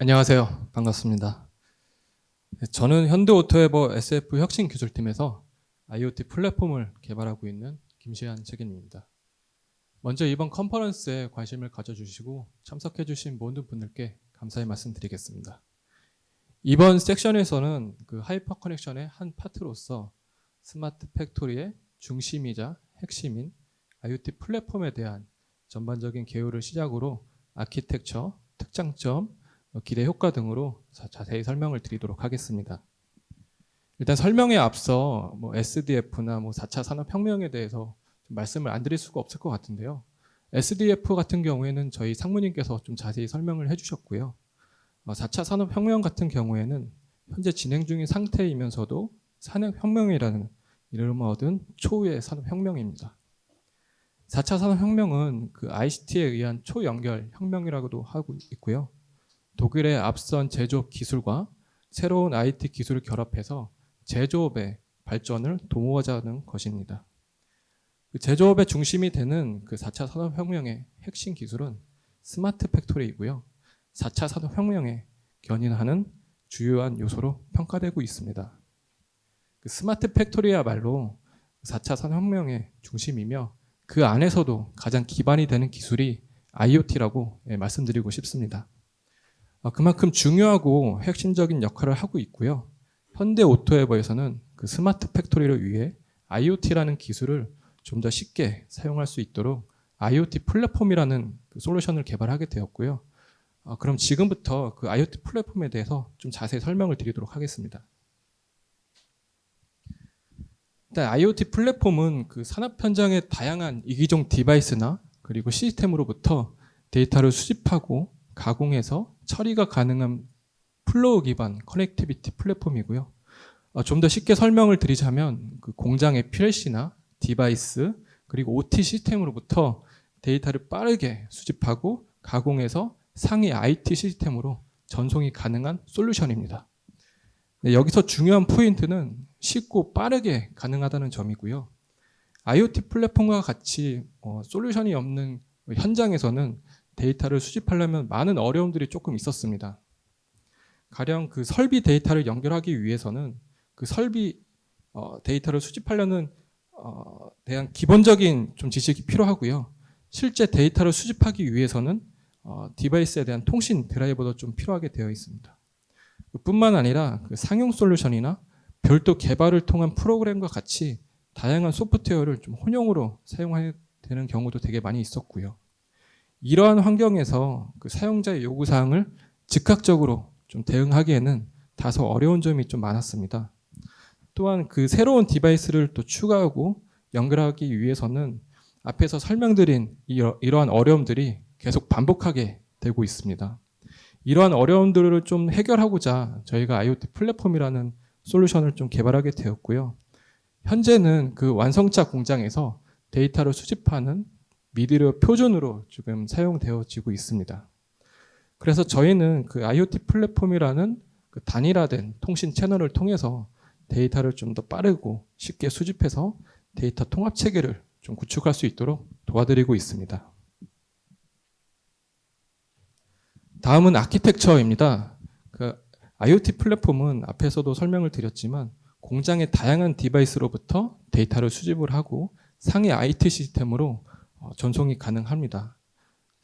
안녕하세요. 반갑습니다. 저는 현대오토에버 SF 혁신기술팀에서 IoT 플랫폼을 개발하고 있는 김시한 책임입니다. 먼저 이번 컨퍼런스에 관심을 가져주시고 참석해주신 모든 분들께 감사의 말씀 드리겠습니다. 이번 섹션에서는 그 하이퍼 커넥션의 한 파트로서 스마트 팩토리의 중심이자 핵심인 IoT 플랫폼에 대한 전반적인 개요를 시작으로 아키텍처, 특장점, 기대 효과 등으로 자세히 설명을 드리도록 하겠습니다. 일단 설명에 앞서 SDF나 4차 산업혁명에 대해서 좀 말씀을 안 드릴 수가 없을 것 같은데요. SDF 같은 경우에는 저희 상무님께서 좀 자세히 설명을 해주셨고요. 4차 산업혁명 같은 경우에는 현재 진행 중인 상태이면서도 산업혁명이라는 이름을 얻은 초유의 산업혁명입니다. 4차 산업혁명은 그 ICT에 의한 초연결 혁명이라고도 하고 있고요. 독일의 앞선 제조업 기술과 새로운 IT 기술을 결합해서 제조업의 발전을 도모하자는 것입니다. 그 제조업의 중심이 되는 그 4차 산업혁명의 핵심 기술은 스마트 팩토리이고요. 4차 산업혁명에 견인하는 주요한 요소로 평가되고 있습니다. 그 스마트 팩토리야말로 4차 산업혁명의 중심이며 그 안에서도 가장 기반이 되는 기술이 IoT라고 말씀드리고 싶습니다. 그만큼 중요하고 핵심적인 역할을 하고 있고요. 현대 오토에버에서는 그 스마트 팩토리를 위해 IoT라는 기술을 좀 더 쉽게 사용할 수 있도록 IoT 플랫폼이라는 그 솔루션을 개발하게 되었고요. 그럼 지금부터 그 IoT 플랫폼에 대해서 좀 자세히 설명을 드리도록 하겠습니다. 일단 IoT 플랫폼은 그 산업 현장의 다양한 이기종 디바이스나 그리고 시스템으로부터 데이터를 수집하고 가공해서 처리가 가능한 플로우 기반 커넥티비티 플랫폼이고요. 좀 더 쉽게 설명을 드리자면 그 공장의 PLC나 디바이스 그리고 OT 시스템으로부터 데이터를 빠르게 수집하고 가공해서 상위 IT 시스템으로 전송이 가능한 솔루션입니다. 네, 여기서 중요한 포인트는 쉽고 빠르게 가능하다는 점이고요. IoT 플랫폼과 같이 솔루션이 없는 현장에서는 데이터를 수집하려면 많은 어려움들이 조금 있었습니다. 가령 그 설비 데이터를 연결하기 위해서는 그 설비 데이터를 수집하려는 대한 기본적인 좀 지식이 필요하고요. 실제 데이터를 수집하기 위해서는 디바이스에 대한 통신 드라이버도 좀 필요하게 되어 있습니다. 뿐만 아니라 그 상용 솔루션이나 별도 개발을 통한 프로그램과 같이 다양한 소프트웨어를 좀 혼용으로 사용해야 되는 경우도 되게 많이 있었고요. 이러한 환경에서 그 사용자의 요구사항을 즉각적으로 좀 대응하기에는 다소 어려운 점이 좀 많았습니다. 또한 그 새로운 디바이스를 또 추가하고 연결하기 위해서는 앞에서 설명드린 이러한 어려움들이 계속 반복하게 되고 있습니다. 이러한 어려움들을 좀 해결하고자 저희가 IoT 플랫폼이라는 솔루션을 좀 개발하게 되었고요. 현재는 그 완성차 공장에서 데이터를 수집하는 미디어 표준으로 지금 사용되어지고 있습니다. 그래서 저희는 그 IoT 플랫폼이라는 그 단일화된 통신 채널을 통해서 데이터를 좀 더 빠르고 쉽게 수집해서 데이터 통합 체계를 좀 구축할 수 있도록 도와드리고 있습니다. 다음은 아키텍처입니다. 그 IoT 플랫폼은 앞에서도 설명을 드렸지만 공장의 다양한 디바이스로부터 데이터를 수집을 하고 상위 IT 시스템으로 전송이 가능합니다.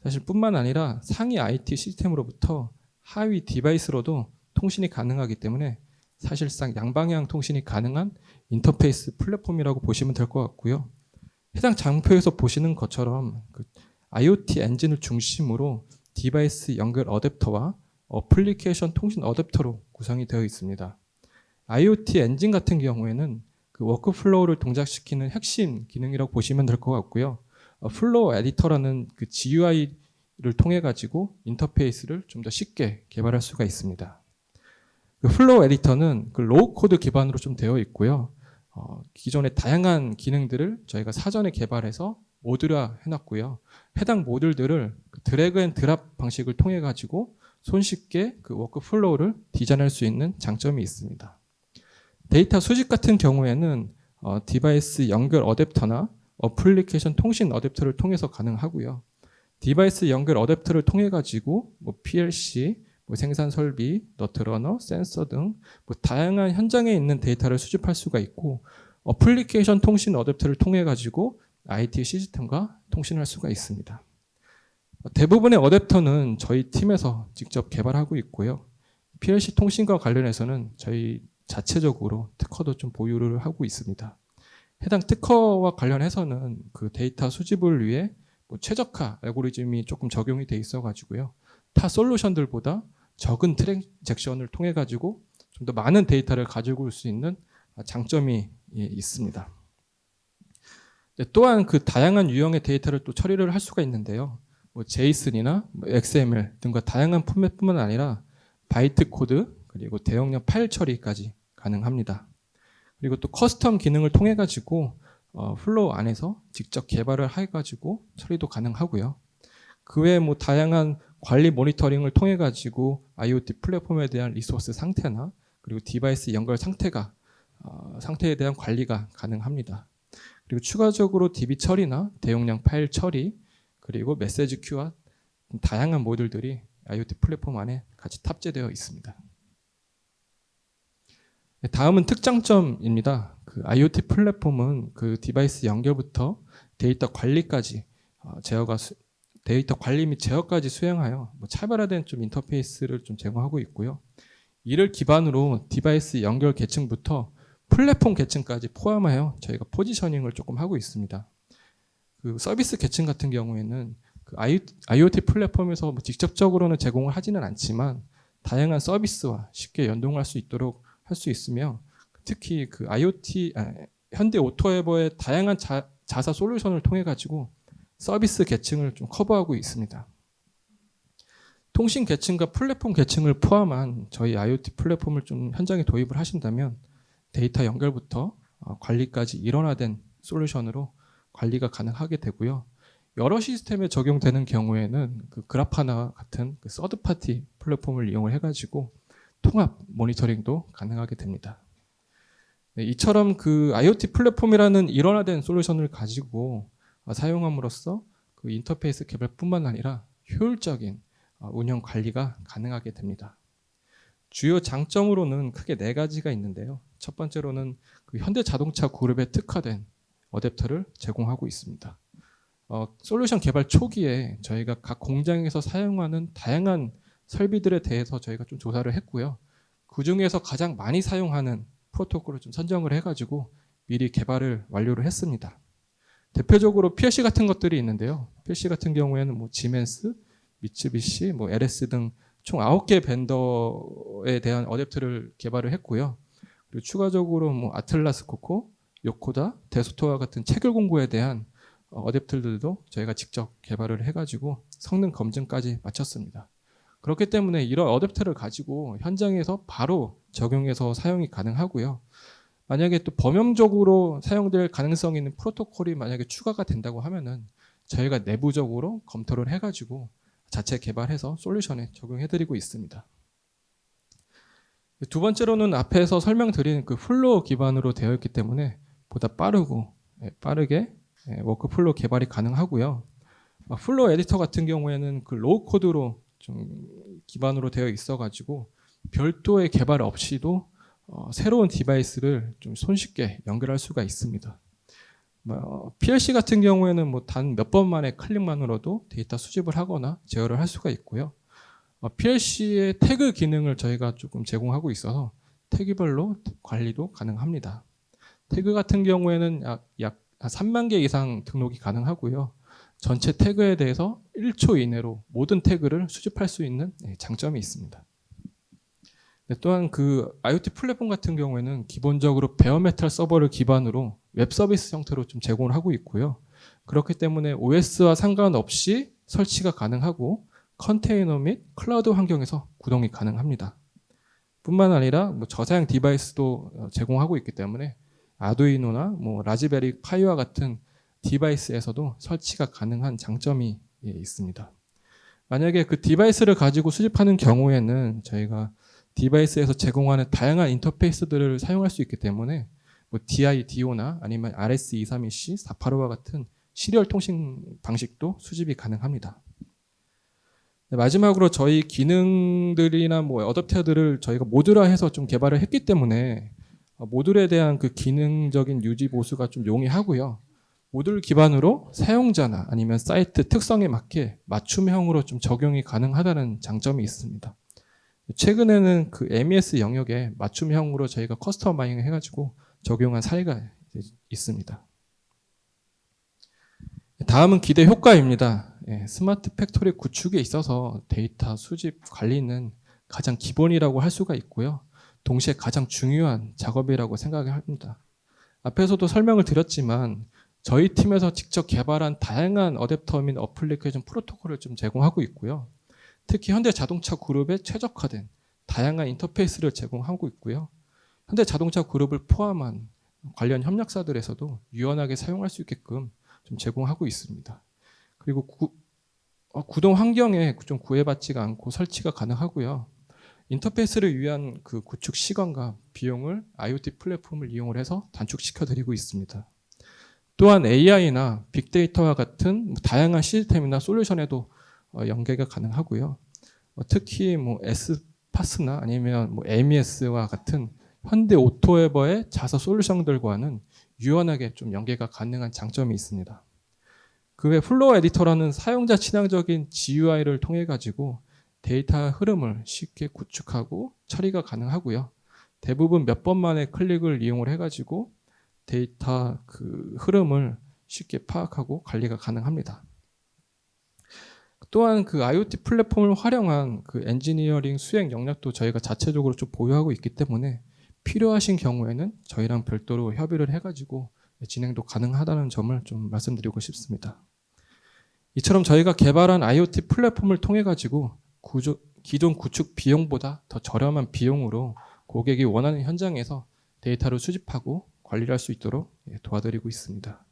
사실 뿐만 아니라 상위 IT 시스템으로부터 하위 디바이스로도 통신이 가능하기 때문에 사실상 양방향 통신이 가능한 인터페이스 플랫폼이라고 보시면 될 것 같고요. 해당 장표에서 보시는 것처럼 그 IoT 엔진을 중심으로 디바이스 연결 어댑터와 어플리케이션 통신 어댑터로 구성이 되어 있습니다. IoT 엔진 같은 경우에는 그 워크플로우를 동작시키는 핵심 기능이라고 보시면 될 것 같고요. 플로우 에디터라는 그 GUI를 통해 가지고 인터페이스를 좀 더 쉽게 개발할 수가 있습니다. 그 플로우 에디터는 그 로우 코드 기반으로 좀 되어 있고요. 기존의 다양한 기능들을 저희가 사전에 개발해서 모듈화 해놨고요. 해당 모듈들을 드래그 앤 드랍 방식을 통해 가지고 손쉽게 그 워크플로우를 디자인할 수 있는 장점이 있습니다. 데이터 수집 같은 경우에는 디바이스 연결 어댑터나 어플리케이션 통신 어댑터를 통해서 가능하고요. 디바이스 연결 어댑터를 통해 가지고 PLC, 뭐 생산 설비, 너트러너, 센서 등 뭐 다양한 현장에 있는 데이터를 수집할 수가 있고 어플리케이션 통신 어댑터를 통해 가지고 IT 시스템과 통신할 수가 있습니다. 대부분의 어댑터는 저희 팀에서 직접 개발하고 있고요. PLC 통신과 관련해서는 저희 자체적으로 특허도 좀 보유를 하고 있습니다. 해당 특허와 관련해서는 그 데이터 수집을 위해 뭐 최적화 알고리즘이 조금 적용이 돼 있어 가지고요. 타 솔루션들보다 적은 트랜잭션을 통해 가지고 좀 더 많은 데이터를 가지고 올 수 있는 장점이 있습니다. 또한 그 다양한 유형의 데이터를 또 처리를 할 수가 있는데요. 뭐 JSON이나 뭐 XML 등과 다양한 포맷뿐만 아니라 바이트 코드 그리고 대용량 파일 처리까지 가능합니다. 그리고 또 커스텀 기능을 통해 가지고 플로우 안에서 직접 개발을 해 가지고 처리도 가능하고요. 그 외에 뭐 다양한 관리 모니터링을 통해 가지고 IoT 플랫폼에 대한 리소스 상태나 그리고 디바이스 연결 상태에 대한 관리가 가능합니다. 그리고 추가적으로 DB 처리나 대용량 파일 처리 그리고 메시지 큐와 다양한 모듈들이 IoT 플랫폼 안에 같이 탑재되어 있습니다. 다음은 특장점입니다. 그 IoT 플랫폼은 그 디바이스 연결부터 데이터 관리까지 데이터 관리 및 제어까지 수행하여 뭐 차별화된 좀 인터페이스를 좀 제공하고 있고요. 이를 기반으로 디바이스 연결 계층부터 플랫폼 계층까지 포함하여 저희가 포지셔닝을 조금 하고 있습니다. 그 서비스 계층 같은 경우에는 그 IoT 플랫폼에서 뭐 직접적으로는 제공을 하지는 않지만 다양한 서비스와 쉽게 연동할 수 있도록 할 수 있으며 특히 그 현대 오토에버의 다양한 자사 솔루션을 통해 가지고 서비스 계층을 좀 커버하고 있습니다. 통신 계층과 플랫폼 계층을 포함한 저희 IoT 플랫폼을 좀 현장에 도입을 하신다면 데이터 연결부터 관리까지 일원화된 솔루션으로 관리가 가능하게 되고요. 여러 시스템에 적용되는 경우에는 그 그라파나 같은 그 서드 파티 플랫폼을 이용을 해가지고 통합 모니터링도 가능하게 됩니다. 네, 이처럼 그 IoT 플랫폼이라는 일원화된 솔루션을 가지고 사용함으로써 그 인터페이스 개발뿐만 아니라 효율적인 운영 관리가 가능하게 됩니다. 주요 장점으로는 크게 4가지가 있는데요. 첫 번째로는 그 현대자동차 그룹에 특화된 어댑터를 제공하고 있습니다. 솔루션 개발 초기에 저희가 각 공장에서 사용하는 다양한 설비들에 대해서 저희가 좀 조사를 했고요. 그 중에서 가장 많이 사용하는 프로토콜을 좀 선정을 해가지고 미리 개발을 완료를 했습니다. 대표적으로 PLC 같은 것들이 있는데요. PLC 같은 경우에는 뭐 지멘스, 미츠비시, 뭐 LS 등 총 9개 벤더에 대한 어댑터를 개발을 했고요. 그리고 추가적으로 뭐 아틀라스 코코, 요코다, 데소토와 같은 체결 공고에 대한 어댑터들도 저희가 직접 개발을 해가지고 성능 검증까지 마쳤습니다. 그렇기 때문에 이런 어댑터를 가지고 현장에서 바로 적용해서 사용이 가능하고요. 만약에 또 범용적으로 사용될 가능성이 있는 프로토콜이 만약에 추가가 된다고 하면은 저희가 내부적으로 검토를 해가지고 자체 개발해서 솔루션에 적용해드리고 있습니다. 두 번째로는 앞에서 설명드린 그 플로우 기반으로 되어 있기 때문에 보다 빠르게 워크플로우 개발이 가능하고요. 플로우 에디터 같은 경우에는 그 로우 코드로 좀 기반으로 되어 있어가지고 별도의 개발 없이도 새로운 디바이스를 좀 손쉽게 연결할 수가 있습니다. PLC 같은 경우에는 뭐 단 몇 번 만에 클릭만으로도 데이터 수집을 하거나 제어를 할 수가 있고요. PLC의 태그 기능을 저희가 조금 제공하고 있어서 태그별로 관리도 가능합니다. 태그 같은 경우에는 약 3만 개 이상 등록이 가능하고요. 전체 태그에 대해서 1초 이내로 모든 태그를 수집할 수 있는 장점이 있습니다. 또한 그 IoT 플랫폼 같은 경우에는 기본적으로 베어메탈 서버를 기반으로 웹 서비스 형태로 좀 제공을 하고 있고요. 그렇기 때문에 OS와 상관없이 설치가 가능하고 컨테이너 및 클라우드 환경에서 구동이 가능합니다. 뿐만 아니라 뭐 저사양 디바이스도 제공하고 있기 때문에 아두이노나 뭐 라즈베리 파이와 같은 디바이스에서도 설치가 가능한 장점이 있습니다. 만약에 그 디바이스를 가지고 수집하는 경우에는 저희가 디바이스에서 제공하는 다양한 인터페이스들을 사용할 수 있기 때문에 뭐 DI-DO나 아니면 RS232C, 485와 같은 시리얼 통신 방식도 수집이 가능합니다. 네, 마지막으로 저희 기능들이나 뭐 어댑터들을 저희가 모듈화해서 좀 개발을 했기 때문에 모듈에 대한 그 기능적인 유지 보수가 좀 용이하고요. 모듈 기반으로 사용자나 아니면 사이트 특성에 맞게 맞춤형으로 좀 적용이 가능하다는 장점이 있습니다. 최근에는 그 MES 영역에 맞춤형으로 저희가 커스터마이징 해가지고 적용한 사례가 있습니다. 다음은 기대 효과입니다. 스마트 팩토리 구축에 있어서 데이터 수집 관리는 가장 기본이라고 할 수가 있고요. 동시에 가장 중요한 작업이라고 생각합니다. 앞에서도 설명을 드렸지만 저희 팀에서 직접 개발한 다양한 어댑터 및 어플리케이션 프로토콜을 좀 제공하고 있고요. 특히 현대자동차 그룹에 최적화된 다양한 인터페이스를 제공하고 있고요. 현대자동차 그룹을 포함한 관련 협력사들에서도 유연하게 사용할 수 있게끔 좀 제공하고 있습니다. 그리고 구동 환경에 좀 구애받지가 않고 설치가 가능하고요. 인터페이스를 위한 그 구축 시간과 비용을 IoT 플랫폼을 이용을 해서 단축시켜 드리고 있습니다. 또한 AI나 빅데이터와 같은 다양한 시스템이나 솔루션에도 연계가 가능하고요. 특히 뭐 S파스나 아니면 뭐 MES와 같은 현대 오토에버의 자사 솔루션들과는 유연하게 좀 연계가 가능한 장점이 있습니다. 그 외 플로우 에디터라는 사용자 친화적인 GUI를 통해 가지고 데이터 흐름을 쉽게 구축하고 처리가 가능하고요. 대부분 몇 번 만에 클릭을 이용을 해가지고 데이터 그 흐름을 쉽게 파악하고 관리가 가능합니다. 또한 그 IoT 플랫폼을 활용한 그 엔지니어링 수행 역량도 저희가 자체적으로 좀 보유하고 있기 때문에 필요하신 경우에는 저희랑 별도로 협의를 해가지고 진행도 가능하다는 점을 좀 말씀드리고 싶습니다. 이처럼 저희가 개발한 IoT 플랫폼을 통해 가지고 기존 구축 비용보다 더 저렴한 비용으로 고객이 원하는 현장에서 데이터를 수집하고 관리를 할 수 있도록 도와드리고 있습니다.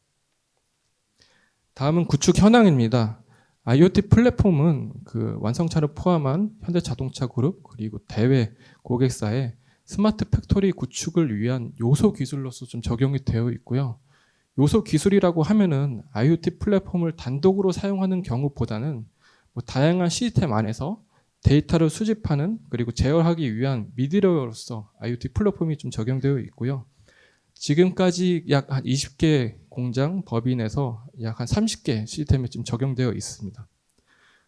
다음은 구축 현황입니다. IoT 플랫폼은 그 완성차를 포함한 현대자동차 그룹 그리고 대외 고객사의 스마트 팩토리 구축을 위한 요소 기술로서 좀 적용이 되어 있고요. 요소 기술이라고 하면은 IoT 플랫폼을 단독으로 사용하는 경우보다는 뭐 다양한 시스템 안에서 데이터를 수집하는 그리고 제어하기 위한 미드웨어로서 IoT 플랫폼이 좀 적용되어 있고요. 지금까지 약 한 20개 공장 법인에서 약 한 30개 시스템이 좀 적용되어 있습니다.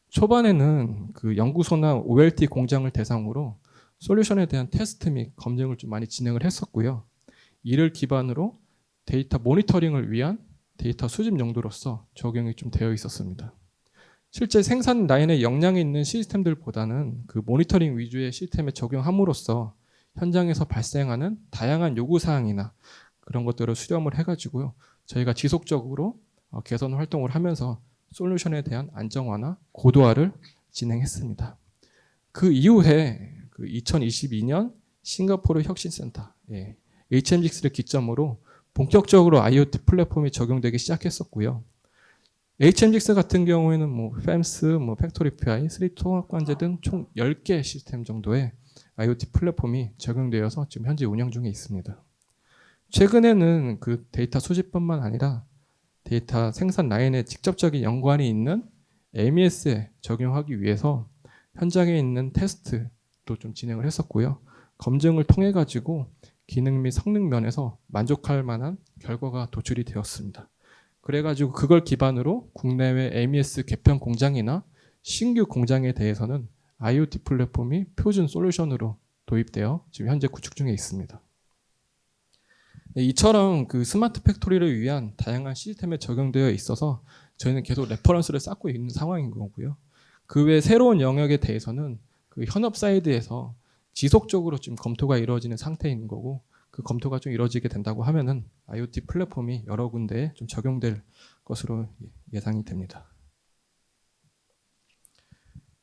초반에는 그 연구소나 OLT 공장을 대상으로 솔루션에 대한 테스트 및 검증을 좀 많이 진행을 했었고요. 이를 기반으로 데이터 모니터링을 위한 데이터 수집 용도로서 적용이 좀 되어 있었습니다. 실제 생산 라인에 역량이 있는 시스템들보다는 그 모니터링 위주의 시스템에 적용함으로써 현장에서 발생하는 다양한 요구사항이나 그런 것들을 수렴을 해가지고요. 저희가 지속적으로 개선 활동을 하면서 솔루션에 대한 안정화나 고도화를 진행했습니다. 그 이후에 그 2022년 싱가포르 혁신센터 HMGX를 기점으로 본격적으로 IoT 플랫폼이 적용되기 시작했었고요. HMGX 같은 경우에는 뭐 FEMS, 뭐 팩토리PI, 3D 통합관제 등 총 10개 시스템 정도의 IoT 플랫폼이 적용되어서 지금 현재 운영 중에 있습니다. 최근에는 그 데이터 수집뿐만 아니라 데이터 생산 라인에 직접적인 연관이 있는 MES에 적용하기 위해서 현장에 있는 테스트도 좀 진행을 했었고요. 검증을 통해 가지고 기능 및 성능 면에서 만족할 만한 결과가 도출이 되었습니다. 그래가지고 그걸 기반으로 국내외 MES 개편 공장이나 신규 공장에 대해서는 IoT 플랫폼이 표준 솔루션으로 도입되어 지금 현재 구축 중에 있습니다. 이처럼 그 스마트 팩토리를 위한 다양한 시스템에 적용되어 있어서 저희는 계속 레퍼런스를 쌓고 있는 상황인 거고요. 그 외 새로운 영역에 대해서는 그 현업 사이드에서 지속적으로 지금 검토가 이루어지는 상태인 거고 그 검토가 좀 이루어지게 된다고 하면은 IoT 플랫폼이 여러 군데에 좀 적용될 것으로 예상이 됩니다.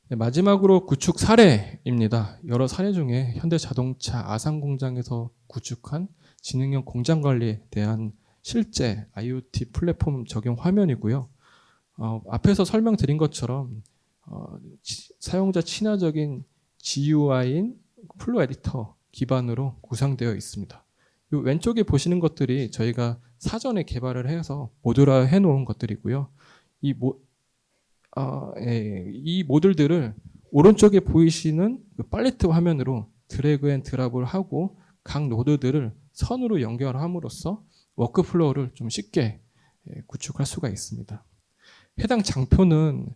네, 마지막으로 구축 사례입니다. 여러 사례 중에 현대자동차 아산 공장에서 구축한 지능형 공장 관리에 대한 실제 IoT 플랫폼 적용 화면이고요. 앞에서 설명드린 것처럼 사용자 친화적인 GUI인 플로우 에디터 기반으로 구성되어 있습니다. 이 왼쪽에 보시는 것들이 저희가 사전에 개발을 해서 모듈화 해놓은 것들이고요. 이 이 모듈들을 오른쪽에 보이시는 그 팔레트 화면으로 드래그 앤 드랍을 하고 각 노드들을 선으로 연결함으로써 워크플로우를 좀 쉽게 구축할 수가 있습니다. 해당 장표는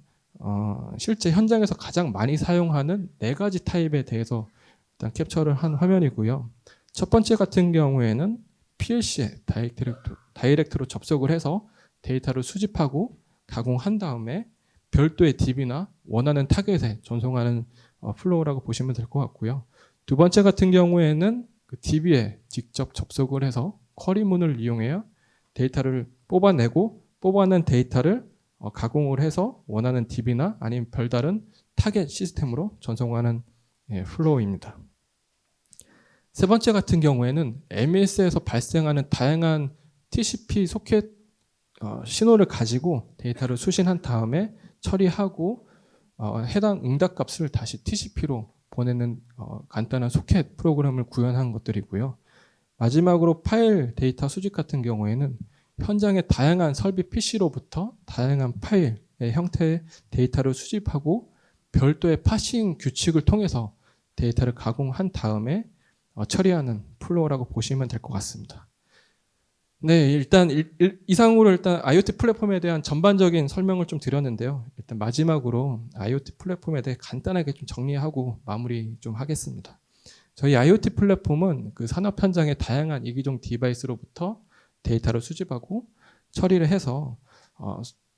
실제 현장에서 가장 많이 사용하는 4가지 타입에 대해서 일단 캡처를 한 화면이고요. 첫 번째 같은 경우에는 PLC에 다이렉트로 접속을 해서 데이터를 수집하고 가공한 다음에 별도의 DB나 원하는 타겟에 전송하는 플로우라고 보시면 될 것 같고요. 두 번째 같은 경우에는 그 DB에 직접 접속을 해서 쿼리문을 이용해서 데이터를 뽑아내고 뽑아낸 데이터를 가공을 해서 원하는 DB나 아니면 별다른 타겟 시스템으로 전송하는 플로우입니다. 세 번째 같은 경우에는 MES에서 발생하는 다양한 TCP 소켓 신호를 가지고 데이터를 수신한 다음에 처리하고 해당 응답값을 다시 TCP로 보내는 간단한 소켓 프로그램을 구현한 것들이고요. 마지막으로 파일 데이터 수집 같은 경우에는 현장의 다양한 설비 PC로부터 다양한 파일의 형태의 데이터를 수집하고 별도의 파싱 규칙을 통해서 데이터를 가공한 다음에 처리하는 플로우라고 보시면 될 것 같습니다. 네, 일단 이상으로 일단 IoT 플랫폼에 대한 전반적인 설명을 좀 드렸는데요. 일단 마지막으로 IoT 플랫폼에 대해 간단하게 좀 정리하고 마무리 좀 하겠습니다. 저희 IoT 플랫폼은 그 산업 현장의 다양한 이기종 디바이스로부터 데이터를 수집하고 처리를 해서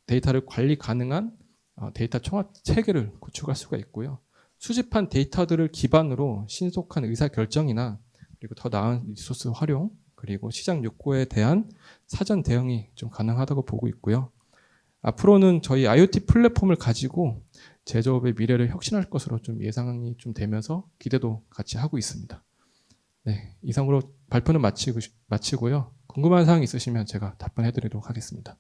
데이터를 관리 가능한 데이터 총합 체계를 구축할 수가 있고요. 수집한 데이터들을 기반으로 신속한 의사결정이나 그리고 더 나은 리소스 활용 그리고 시장 욕구에 대한 사전 대응이 좀 가능하다고 보고 있고요. 앞으로는 저희 IoT 플랫폼을 가지고 제조업의 미래를 혁신할 것으로 좀 예상이 좀 되면서 기대도 같이 하고 있습니다. 네, 이상으로 발표는 마치고요. 궁금한 사항 있으시면 제가 답변해 드리도록 하겠습니다.